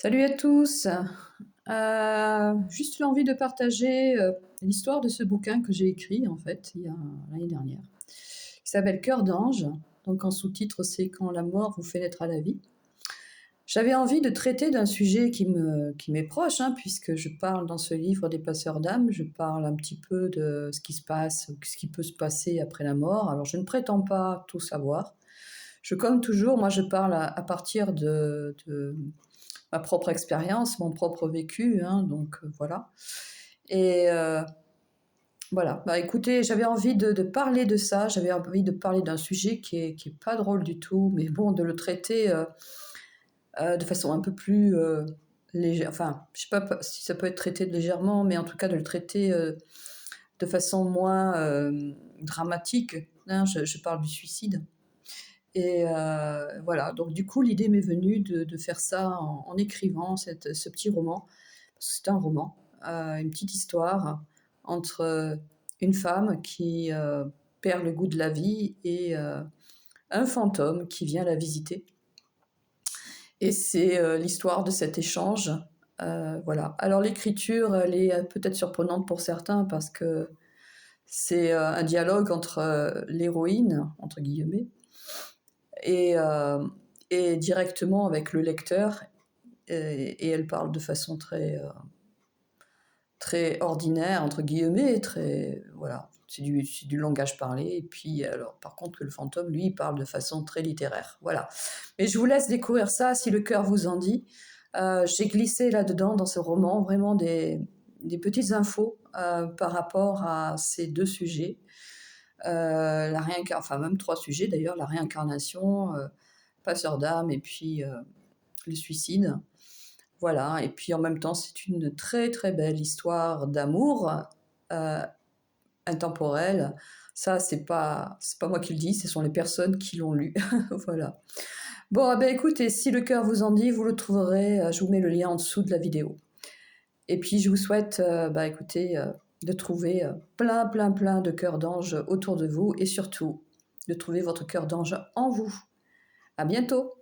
Salut à tous. Juste l'envie de partager l'histoire de ce bouquin que j'ai écrit en fait l'année dernière, qui s'appelle Cœur d'ange. Donc en sous-titre, c'est Quand la mort vous fait naître à la vie. J'avais envie de traiter d'un sujet qui m'est proche, hein, puisque je parle dans ce livre des passeurs d'âme, je parle un petit peu de ce qui se passe, ce qui peut se passer après la mort. Alors je ne prétends pas tout savoir. Comme toujours, moi je parle à partir de ma propre expérience, mon propre vécu, hein, donc voilà. Et voilà, bah écoutez, j'avais envie de parler de ça, j'avais envie de parler d'un sujet qui est pas drôle du tout, mais bon, de le traiter de façon un peu plus légère. Enfin, je sais pas si ça peut être traité légèrement, mais en tout cas de le traiter de façon moins dramatique. Hein, je parle du suicide. Et voilà, donc du coup, l'idée m'est venue de faire ça en écrivant ce petit roman. Parce que c'est un roman, une petite histoire entre une femme qui perd le goût de la vie et un fantôme qui vient la visiter. Et c'est l'histoire de cet échange. Voilà. Alors l'écriture, elle est peut-être surprenante pour certains parce que c'est un dialogue entre l'héroïne, entre guillemets, et, euh, et directement avec le lecteur. Et elle parle de façon très ordinaire, entre guillemets, très, voilà, c'est du langage parlé. Et puis, alors, par contre, que le fantôme, lui, il parle de façon très littéraire. Voilà. Mais je vous laisse découvrir ça si le cœur vous en dit. J'ai glissé là-dedans, dans ce roman, vraiment des petites infos par rapport à ces deux sujets. Enfin même trois sujets d'ailleurs, la réincarnation, passeur d'âme et puis le suicide. Voilà, et puis en même temps, c'est une très très belle histoire d'amour euh, intemporelle. Ça, c'est pas moi qui le dis, ce sont les personnes qui l'ont lu. Voilà. Bon, eh ben écoutez, si le cœur vous en dit, vous le trouverez. Je vous mets le lien en dessous de la vidéo. Et puis je vous souhaite, écoutez, de trouver plein de cœurs d'ange autour de vous et surtout de trouver votre cœur d'ange en vous. À bientôt.